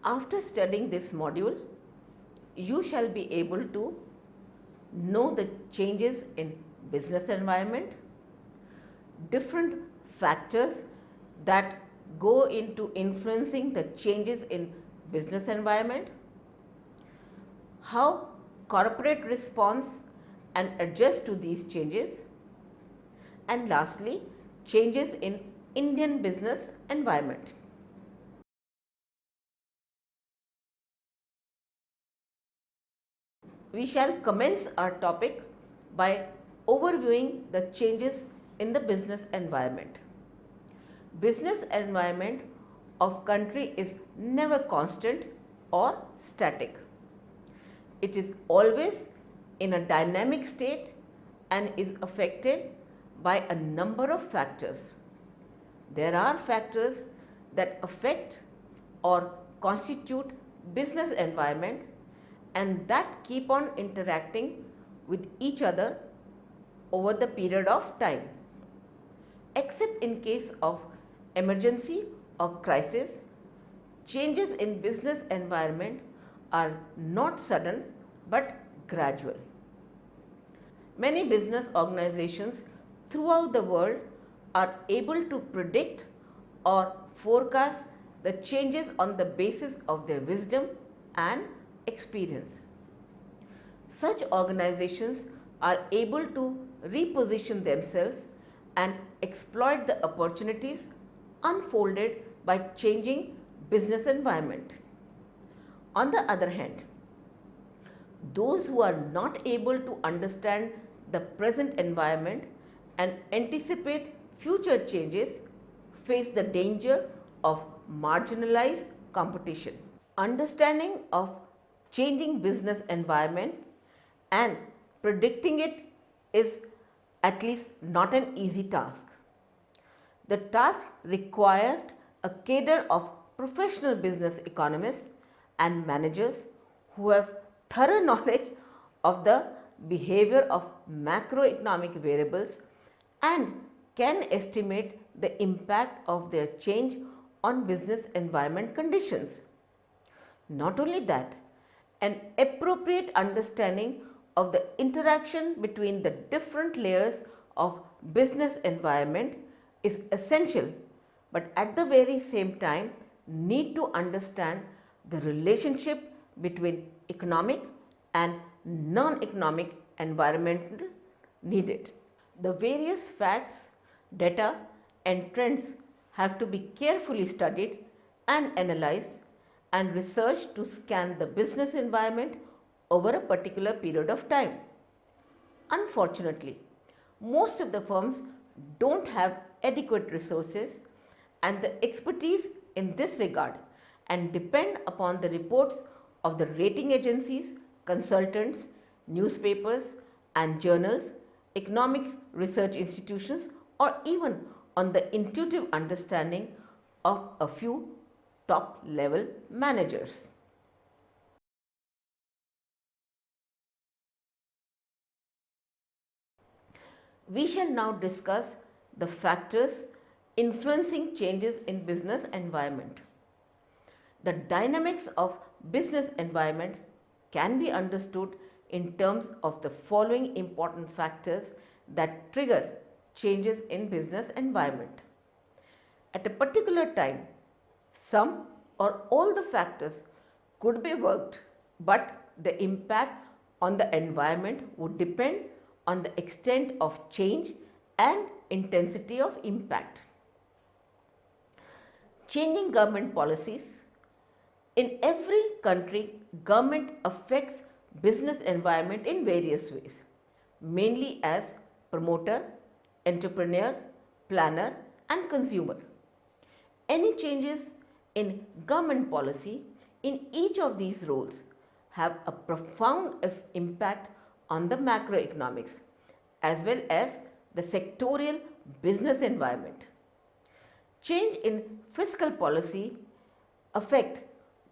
After studying this module, you shall be able to know the changes in business environment, different factors that go into influencing the changes in business environment, how corporate response and adjust to these changes, and lastly, changes in Indian business environment. We shall commence our topic by overviewing the changes in the business environment. Business environment of country is never constant or static. It is always in a dynamic state and is affected by a number of factors. There are factors that affect or constitute business environment and that keep on interacting with each other over the period of time. Except in case of emergency or crisis, changes in business environment are not sudden but gradual. Many business organizations throughout the world are able to predict or forecast the changes on the basis of their wisdom and experience. Such organizations are able to reposition themselves and exploit the opportunities unfolded by changing business environment. On the other hand, those who are not able to understand the present environment and anticipate future changes face the danger of marginalized competition. Understanding of changing business environment and predicting it is at least not an easy task. The task required a cadre of professional business economists and managers who have thorough knowledge of the behavior of macroeconomic variables and can estimate the impact of their change on business environment conditions. Not only that, an appropriate understanding of the interaction between the different layers of business environment is essential, but at the very same time need to understand the relationship between economic and non-economic environment needed. The various facts, data and trends have to be carefully studied and analyzed and researched to scan the business environment over a particular period of time. Unfortunately, most of the firms don't have adequate resources and the expertise in this regard and depend upon the reports of the rating agencies, consultants, newspapers and journals, economic research institutions or even on the intuitive understanding of a few top level managers. We shall now discuss the factors influencing changes in business environment. The dynamics of business environment can be understood in terms of the following important factors that trigger changes in business environment. At a particular time, some or all the factors could be worked, but the impact on the environment would depend on the extent of change and intensity of impact. Changing government policies. In every country, government affects business environment in various ways, mainly as promoter, entrepreneur, planner and consumer. Any changes in government policy in each of these roles have a profound impact on the macroeconomics as well as the sectorial business environment. Change in fiscal policy affect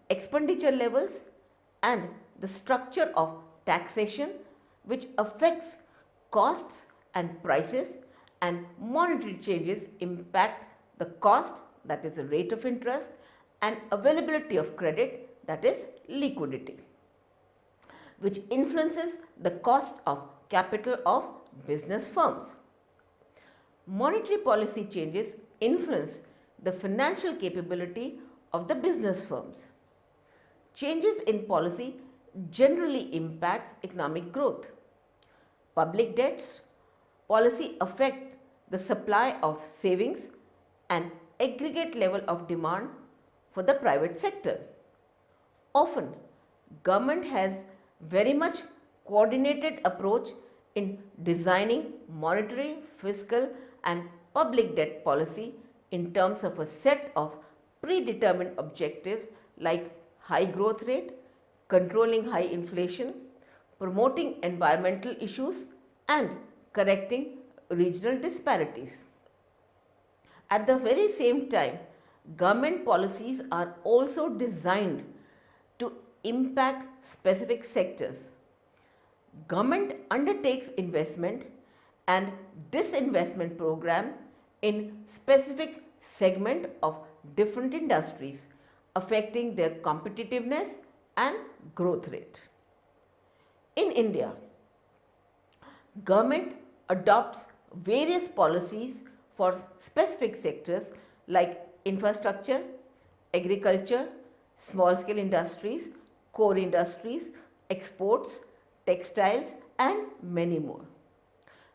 expenditure levels and the structure of taxation, which affects costs and prices, and monetary changes impact the cost, that is the rate of interest, and availability of credit, that is liquidity, which influences the cost of capital of business firms. Monetary policy changes influence the financial capability of the business firms. Changes in policy generally impacts economic growth. Public debts policy affect the supply of savings and aggregate level of demand for the private sector. Often, government has very much coordinated approach in designing monetary, fiscal and public debt policy in terms of a set of predetermined objectives like high growth rate, controlling high inflation, promoting environmental issues and correcting regional disparities. At the very same time, government policies are also designed to impact specific sectors. Government undertakes investment and disinvestment program in specific segment of different industries, affecting their competitiveness and growth rate. In India, government adopts various policies for specific sectors like infrastructure, agriculture, small scale industries, core industries, exports, textiles and many more.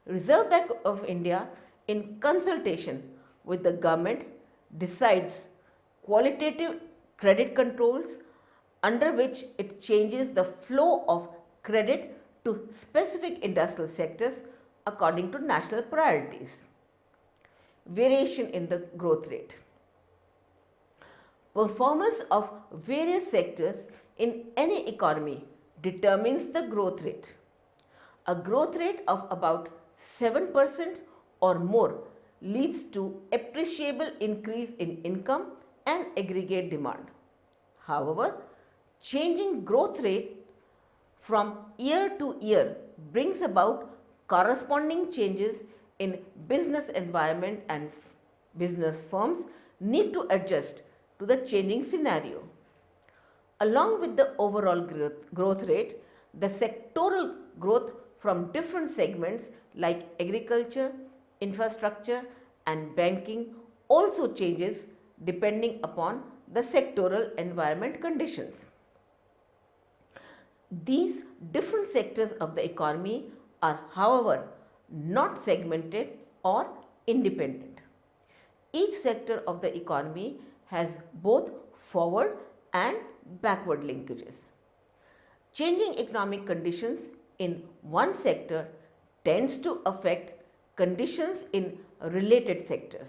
Reserve Bank of India, in consultation with the government, decides qualitative credit controls under which it changes the flow of credit to specific industrial sectors according to national priorities. Variation in the growth rate. Performance of various sectors in any economy determines the growth rate. A growth rate of about 7% or more leads to appreciable increase in income and aggregate demand. However, changing growth rate from year to year brings about corresponding changes in business environment and business firms need to adjust to the changing scenario. Along with the overall growth rate, the sectoral growth from different segments like agriculture, infrastructure and banking also changes depending upon the sectoral environment conditions. These different sectors of the economy are, however, not segmented or independent. Each sector of the economy has both forward and backward linkages. Changing economic conditions in one sector tends to affect conditions in related sectors.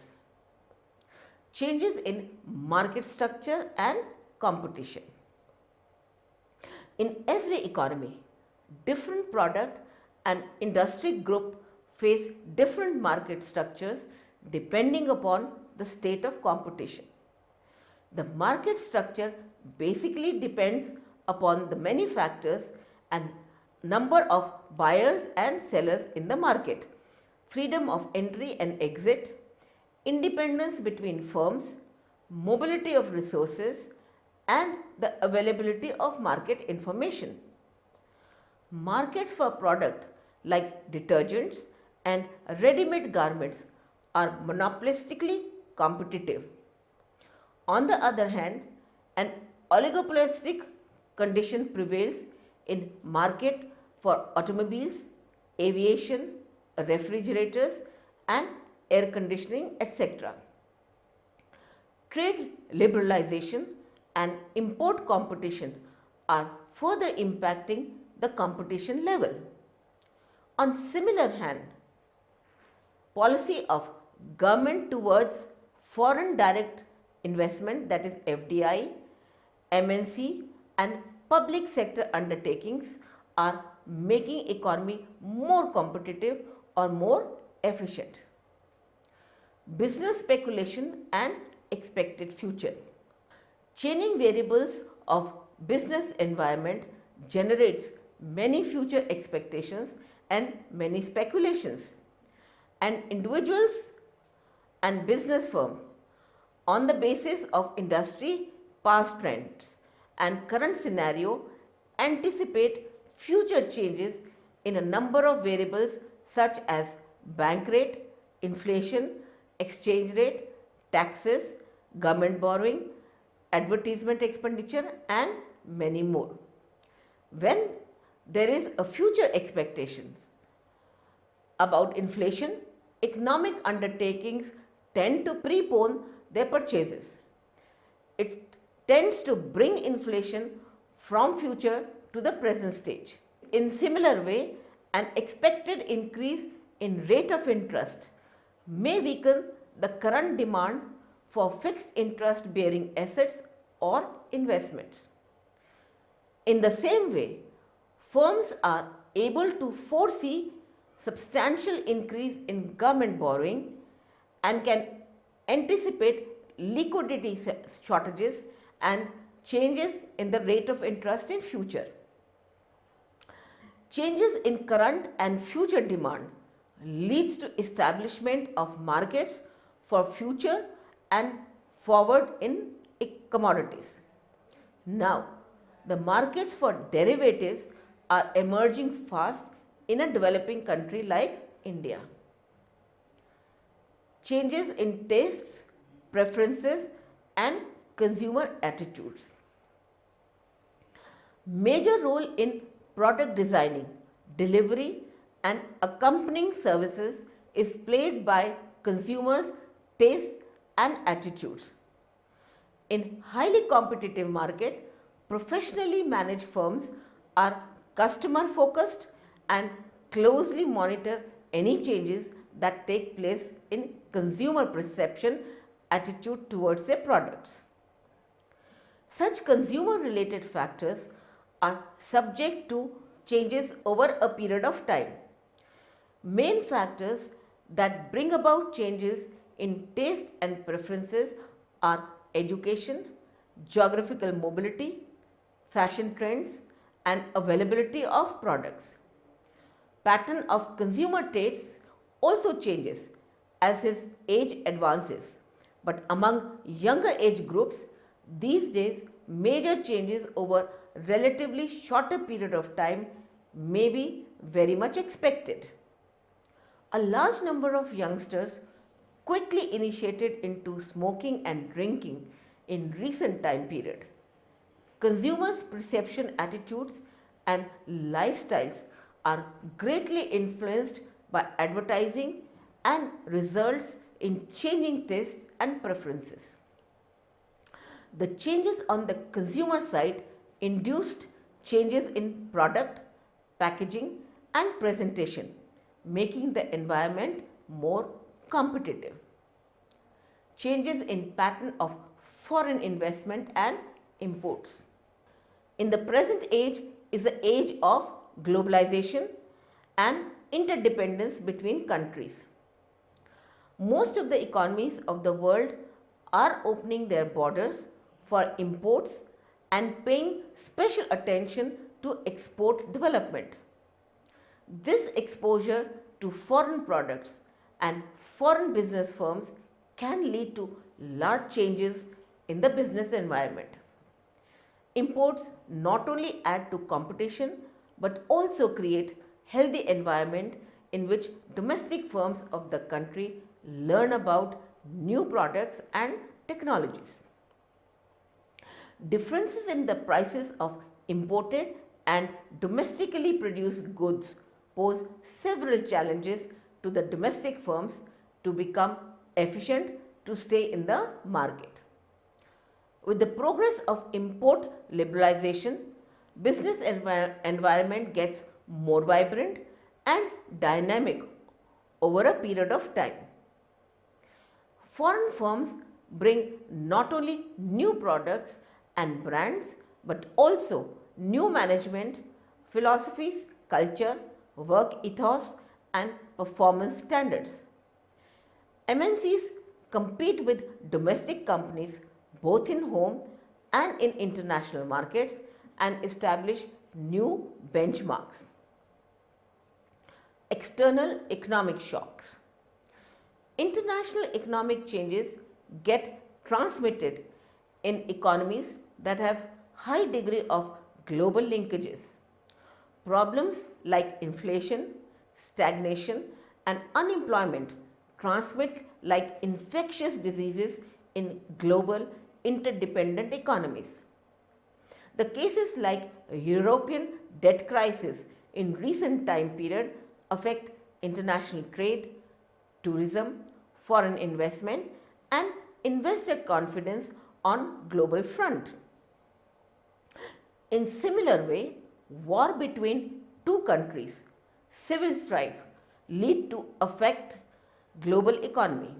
Changes in market structure and competition. In every economy, different product and industry group face different market structures depending upon the state of competition. The market structure basically depends upon the many factors and number of buyers and sellers in the market, freedom of entry and exit, independence between firms, mobility of resources and the availability of market information. Markets for product like detergents and ready-made garments are monopolistically competitive. On the other hand, an oligopolistic condition prevails in market for automobiles, aviation, refrigerators and air conditioning, etc. Trade liberalization and import competition are further impacting the competition level. On similar hand, policy of government towards foreign direct investment, that is FDI, MNC and public sector undertakings are making economy more competitive or more efficient. Business speculation and expected future. Changing variables of business environment generates many future expectations and many speculations. And individuals and business firm on the basis of industry past trends and current scenario anticipate future changes in a number of variables such as bank rate, inflation, exchange rate, taxes, government borrowing, advertisement expenditure and many more. When there is a future expectation about inflation, economic undertakings tend to prepone their purchases. It tends to bring inflation from future to the present stage. In similar way, an expected increase in rate of interest may weaken the current demand for fixed interest bearing assets or investments. In the same way, firms are able to foresee substantial increase in government borrowing and can anticipate liquidity shortages and changes in the rate of interest in future. Changes in current and future demand leads to establishment of markets for future and forward in commodities. Now, the markets for derivatives are emerging fast in a developing country like India. Changes in tastes, preferences and consumer attitudes. Major role in product designing, delivery and accompanying services is played by consumers' tastes and attitudes. In highly competitive market, professionally managed firms are customer focused and closely monitor any changes that take place in consumer perception attitude towards their products. Such consumer related factors are subject to changes over a period of time. Main factors that bring about changes in taste and preferences are education, geographical mobility, fashion trends and availability of products. Pattern of consumer tastes also changes as his age advances, but among younger age groups, these days major changes over relatively shorter period of time may be very much expected. A large number of youngsters quickly initiated into smoking and drinking in recent time period. Consumers' perception attitudes and lifestyles are greatly influenced by advertising and results in changing tastes and preferences. The changes on the consumer side induced changes in product, packaging and presentation, making the environment more competitive. Changes in pattern of foreign investment and imports. In the present age is the age of globalization and interdependence between countries. Most of the economies of the world are opening their borders for imports and paying special attention to export development. This exposure to foreign products and foreign business firms can lead to large changes in the business environment. Imports not only add to competition but also create healthy environment in which domestic firms of the country learn about new products and technologies. Differences in the prices of imported and domestically produced goods pose several challenges to the domestic firms to become efficient to stay in the market. With the progress of import liberalization, business environment gets more vibrant and dynamic over a period of time. Foreign firms bring not only new products and brands but also new management, philosophies, culture, work ethos and performance standards. MNCs compete with domestic companies both in home and in international markets and establish new benchmarks. External economic shocks. International economic changes get transmitted in economies that have high degree of global linkages. Problems like inflation, stagnation and unemployment transmit like infectious diseases in global interdependent economies. The cases like European debt crisis in recent time period affect international trade, tourism, foreign investment and investor confidence on global front. In similar way, war between two countries, civil strife lead to affect global economy.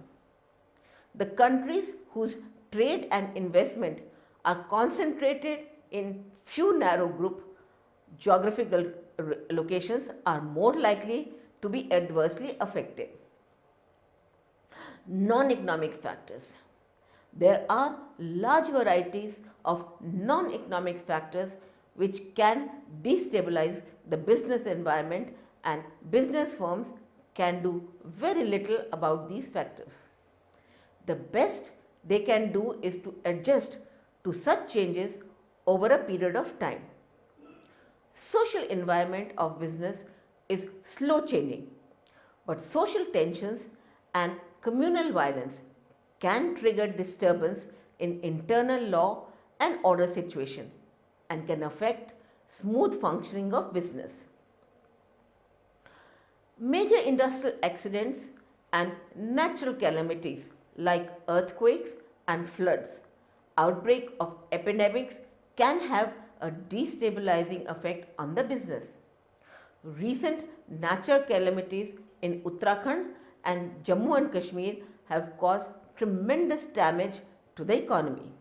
The countries whose trade and investment are concentrated in few narrow group geographical locations are more likely to be adversely affected. Non-economic factors. There are large varieties of non-economic factors which can destabilize the business environment and business firms can do very little about these factors. The best they can do is to adjust to such changes over a period of time. Social environment of business is slow changing, but social tensions and communal violence can trigger disturbance in internal law and order situation and can affect smooth functioning of business. Major industrial accidents and natural calamities like earthquakes and floods, outbreak of epidemics can have a destabilizing effect on the business. Recent natural calamities in Uttarakhand and Jammu and Kashmir have caused tremendous damage to the economy.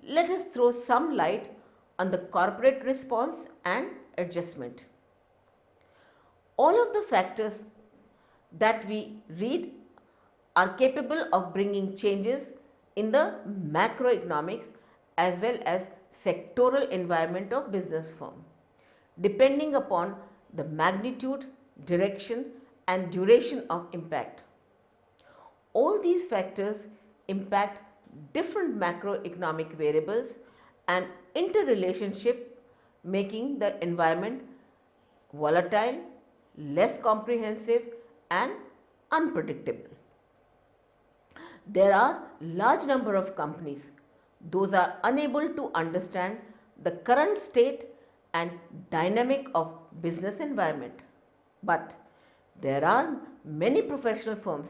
Let us throw some light on the corporate response and adjustment. All of the factors that we read are capable of bringing changes in the macroeconomics as well as sectoral environment of business firm, depending upon the magnitude, direction and duration of impact. All these factors impact different macroeconomic variables and interrelationship, making the environment volatile, less comprehensive and unpredictable. There are large number of companies, those are unable to understand the current state and dynamic of business environment. But there are many professional firms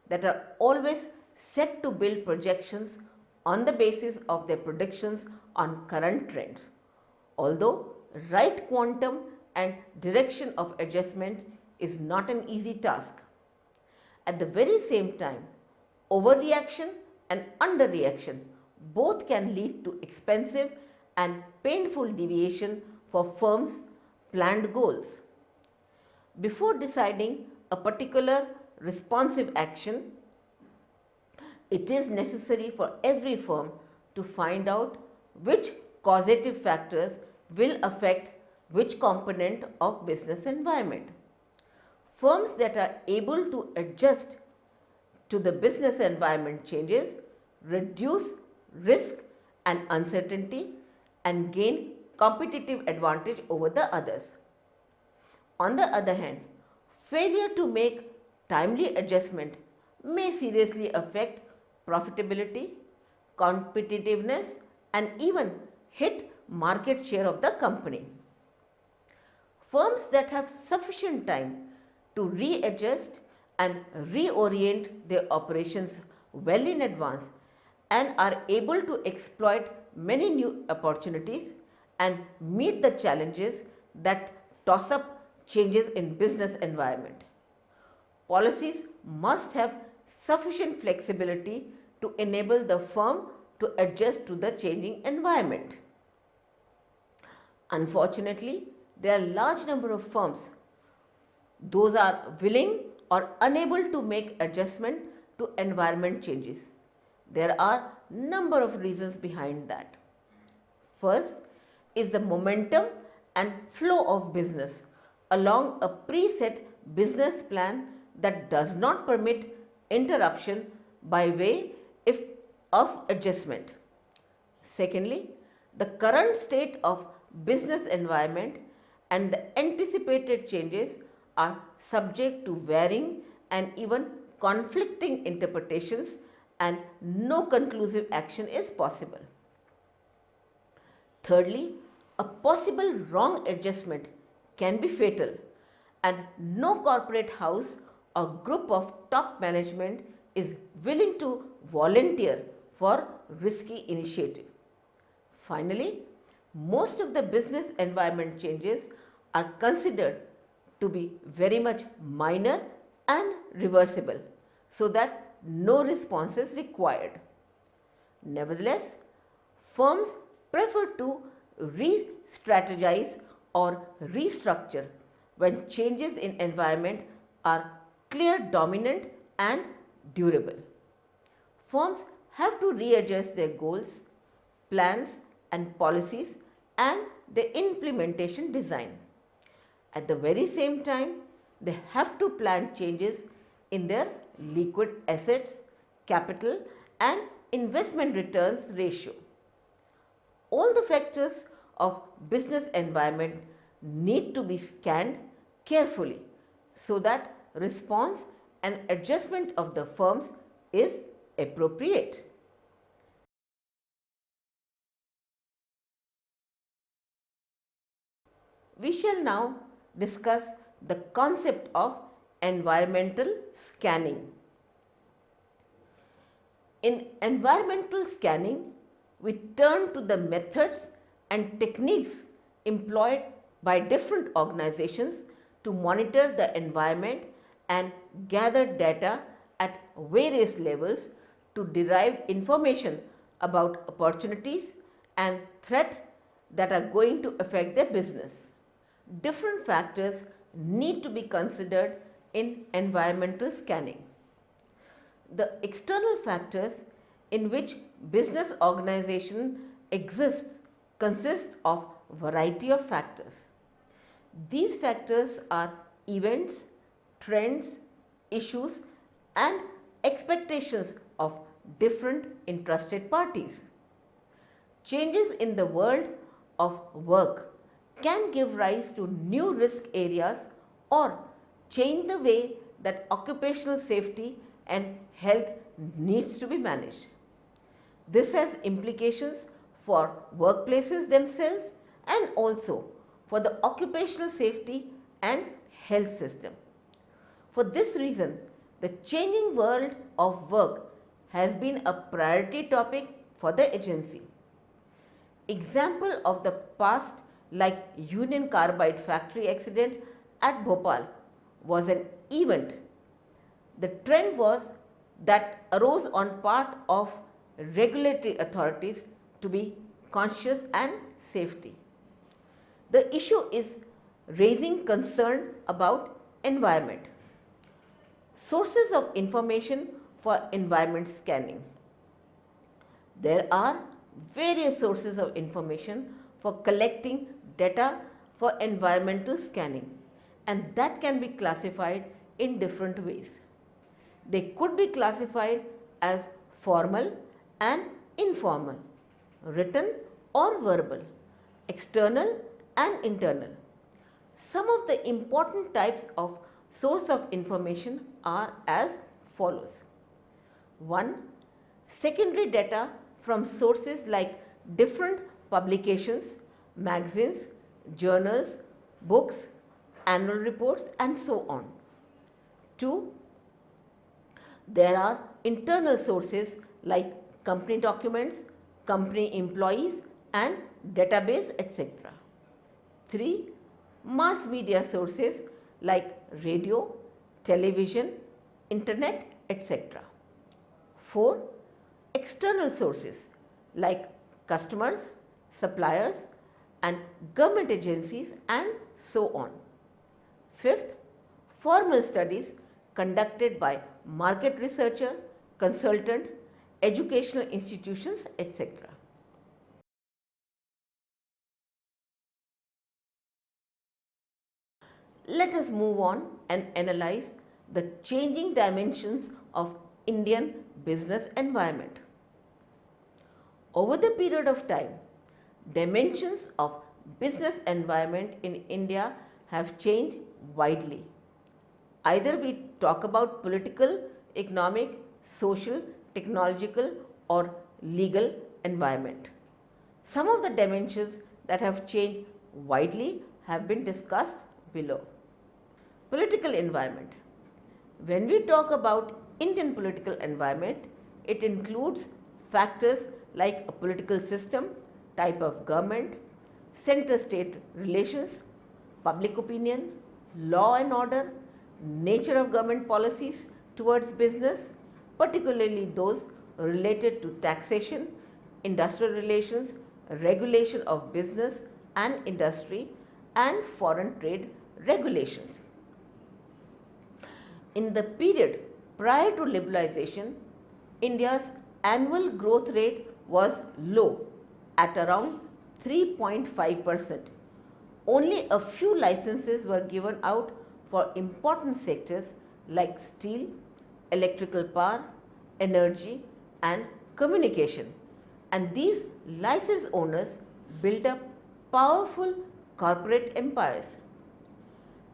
that are always set to build projections on the basis of their predictions on current trends. Although right quantum and direction of adjustment is not an easy task. At the very same time, overreaction and underreaction both can lead to expensive and painful deviation for firms' planned goals. Before deciding a particular responsive action, it is necessary for every firm to find out which causative factors will affect which component of business environment. Firms that are able to adjust to the business environment changes reduce risk and uncertainty and gain competitive advantage over the others. On the other hand, failure to make timely adjustment may seriously affect profitability, competitiveness and even hit market share of the company. Firms that have sufficient time to readjust and reorient their operations well in advance and are able to exploit many new opportunities and meet the challenges that toss up changes in business environment. Policies must have sufficient flexibility to enable the firm to adjust to the changing environment. Unfortunately, there are large number of firms, those are willing or unable to make adjustment to environment changes. There are number of reasons behind that. First is the momentum and flow of business along a preset business plan that does not permit interruption by way if of adjustment. Secondly, the current state of business environment and the anticipated changes are subject to varying and even conflicting interpretations, and no conclusive action is possible. Thirdly, a possible wrong adjustment can be fatal, and no corporate house or group of top management is willing to volunteer for risky initiative. Finally, most of the business environment changes are considered to be very much minor and reversible, so that no response is required. Nevertheless, firms prefer to re-strategize or restructure when changes in environment are clear, dominant and durable. Firms have to readjust their goals, plans and policies and their implementation design. At the very same time, they have to plan changes in their liquid assets, capital and investment returns ratio. All the factors of business environment need to be scanned carefully so that response and adjustment of the firms is appropriate. We shall now discuss the concept of environmental scanning. In environmental scanning, we turn to the methods and techniques employed by different organizations to monitor the environment and gather data at various levels to derive information about opportunities and threats that are going to affect their business. Different factors need to be considered in environmental scanning. The external factors in which business organization exists consist of variety of factors. These factors are events, trends, issues and expectations of different interested parties. Changes in the world of work can give rise to new risk areas or change the way that occupational safety and health needs to be managed. This has implications for workplaces themselves and also for the occupational safety and health system. For this reason, the changing world of work has been a priority topic for the agency. Example of the past like Union Carbide factory accident at Bhopal was an event. The trend was that arose on part of regulatory authorities to be conscious and safety. The issue is raising concern about environment. Sources of information for environment scanning. There are various sources of information for collecting data for environmental scanning, and that can be classified in different ways. They could be classified as formal and informal, written or verbal, external and internal. Some of the important types of source of information are as follows. 1. Secondary data from sources like different publications, magazines, journals, books, annual reports and so on. 2. There are internal sources like company documents, company employees and database etc. 3. Mass media sources like radio, television, internet etc. 4. External sources like customers, suppliers and government agencies and so on. 5th, formal studies conducted by market researcher, consultant, educational institutions etc. Let us move on and analyze the changing dimensions of Indian business environment. Over the period of time, dimensions of business environment in India have changed widely. Either we talk about political, economic, social, technological or legal environment. Some of the dimensions that have changed widely have been discussed below. Political environment. When we talk about Indian political environment, it includes factors like a political system, type of government, center-state relations, public opinion, law and order, nature of government policies towards business, particularly those related to taxation, industrial relations, regulation of business and industry, and foreign trade regulations. In the period prior to liberalization, India's annual growth rate was low at around 3.5%. Only a few licenses were given out for important sectors like steel, electrical power, energy and communication, and these license owners built up powerful corporate empires.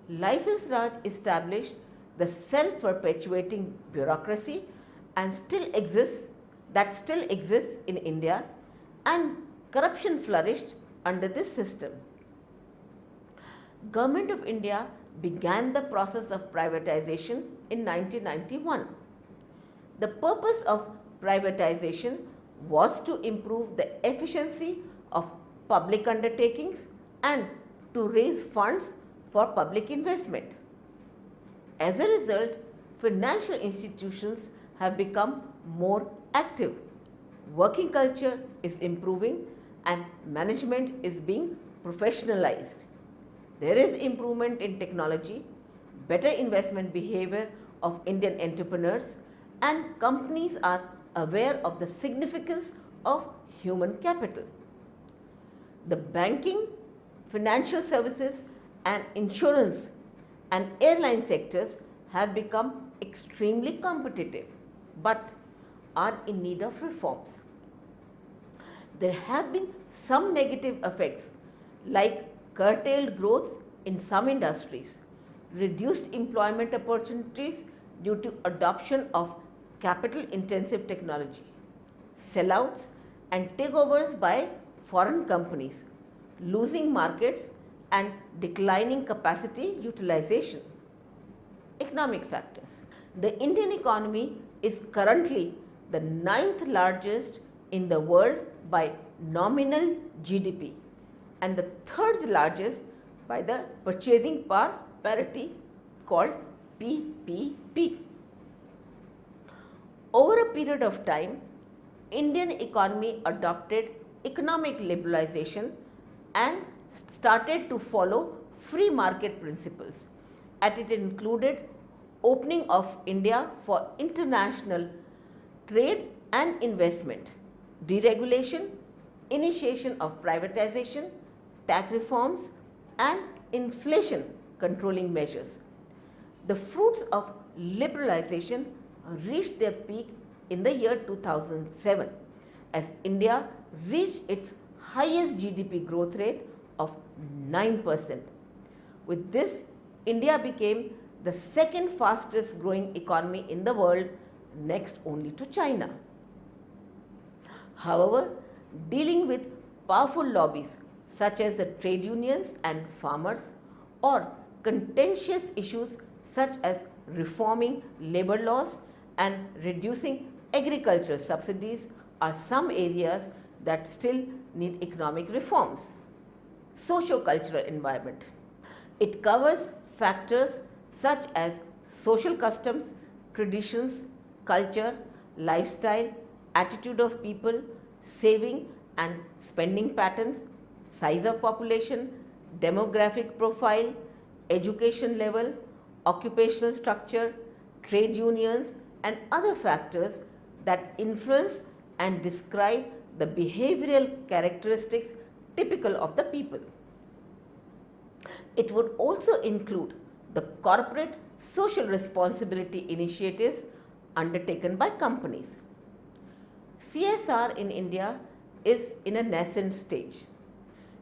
License Raj established the self-perpetuating bureaucracy and still exists in India, and corruption flourished under this system. Government of India began the process of privatization in 1991. The purpose of privatization was to improve the efficiency of public undertakings and to raise funds for public investment. As a result, financial institutions have become more active. Working culture is improving and management is being professionalized. There is improvement in technology, better investment behavior of Indian entrepreneurs, and companies are aware of the significance of human capital. The banking, financial services and insurance and airline sectors have become extremely competitive but are in need of reforms. There have been some negative effects like curtailed growth in some industries, reduced employment opportunities due to adoption of capital intensive technology, sellouts and takeovers by foreign companies, losing markets and declining capacity utilization. Economic factors. The Indian economy is currently the 9th largest in the world by nominal GDP and the 3rd largest by the purchasing power parity called PPP. Over a period of time, Indian economy adopted economic liberalization and started to follow free market principles, and it included opening of India for international trade and investment, deregulation, initiation of privatization, tax reforms and inflation controlling measures. The fruits of liberalization reached their peak in the year 2007 as India reached its highest GDP growth rate of 9%. With this, India became the second fastest growing economy in the world, next only to China. However, dealing with powerful lobbies such as the trade unions and farmers, or contentious issues such as reforming labor laws and reducing agricultural subsidies are some areas that still need economic reforms. Socio-cultural environment. It covers factors such as social customs, traditions, culture, lifestyle, attitude of people, saving and spending patterns, size of population, demographic profile, education level, occupational structure, trade unions and other factors that influence and describe the behavioral characteristics typical of the people. It would also include the corporate social responsibility initiatives undertaken by companies. CSR in India is in a nascent stage.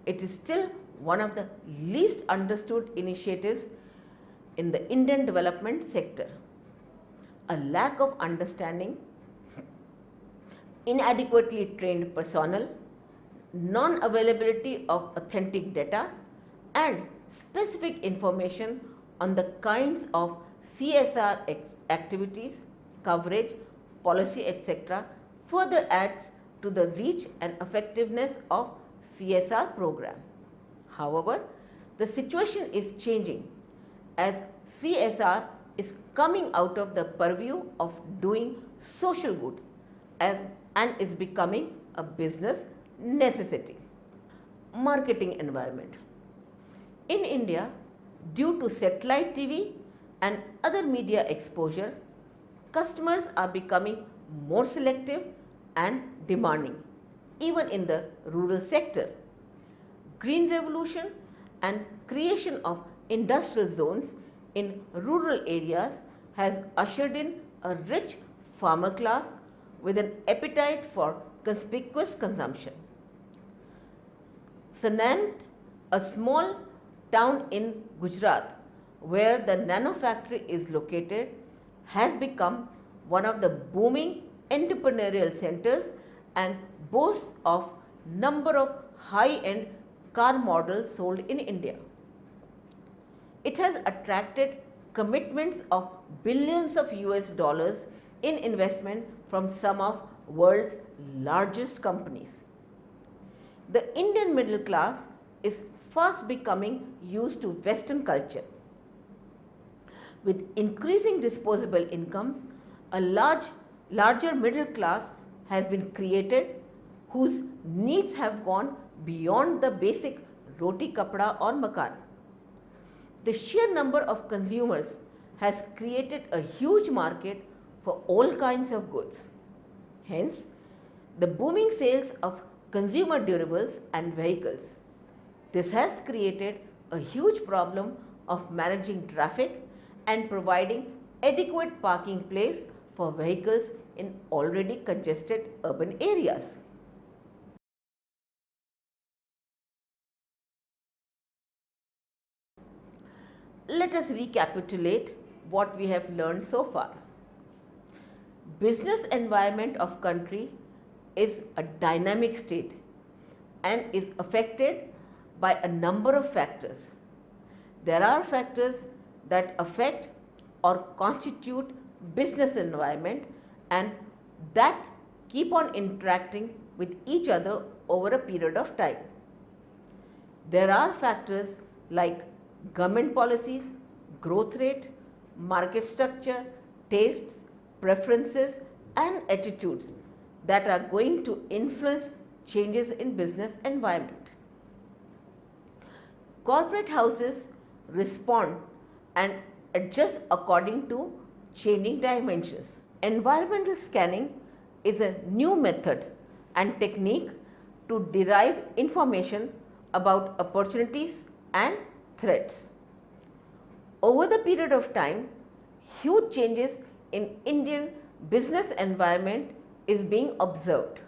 It is still one of the least understood initiatives in the Indian development sector. A lack of understanding, inadequately trained personnel, non-availability of authentic data, and specific information on the kinds of CSR activities, coverage, policy, etc. further adds to the reach and effectiveness of CSR program. However, the situation is changing as CSR is coming out of the purview of doing social good and is becoming a business necessity. Marketing environment. In India, due to satellite TV and other media exposure, customers are becoming more selective and demanding, even in the rural sector. Green revolution and creation of industrial zones in rural areas has ushered in a rich farmer class with an appetite for conspicuous consumption. Sanand, a small town in Gujarat where the nano factory is located, has become one of the booming entrepreneurial centers and boasts of number of high-end car models sold in India. It has attracted commitments of billions of US dollars in investment from some of world's largest companies. The Indian middle class is fast becoming used to Western culture. With increasing disposable incomes, a larger middle class has been created whose needs have gone beyond the basic roti kapda or makan. The sheer number of consumers has created a huge market for all kinds of goods. Hence, the booming sales of consumer durables and vehicles. This has created a huge problem of managing traffic and providing adequate parking place for vehicles in already congested urban areas. Let us recapitulate what we have learned so far. Business environment of country is a dynamic state and is affected by a number of factors. There are factors that affect or constitute business environment and that keep on interacting with each other over a period of time. There are factors like government policies, growth rate, market structure, tastes, preferences and attitudes that are going to influence changes in business environment. Corporate houses respond and adjust according to changing dimensions. Environmental scanning is a new method and technique to derive information about opportunities and threats. Over the period of time, huge changes in Indian business environment is being observed.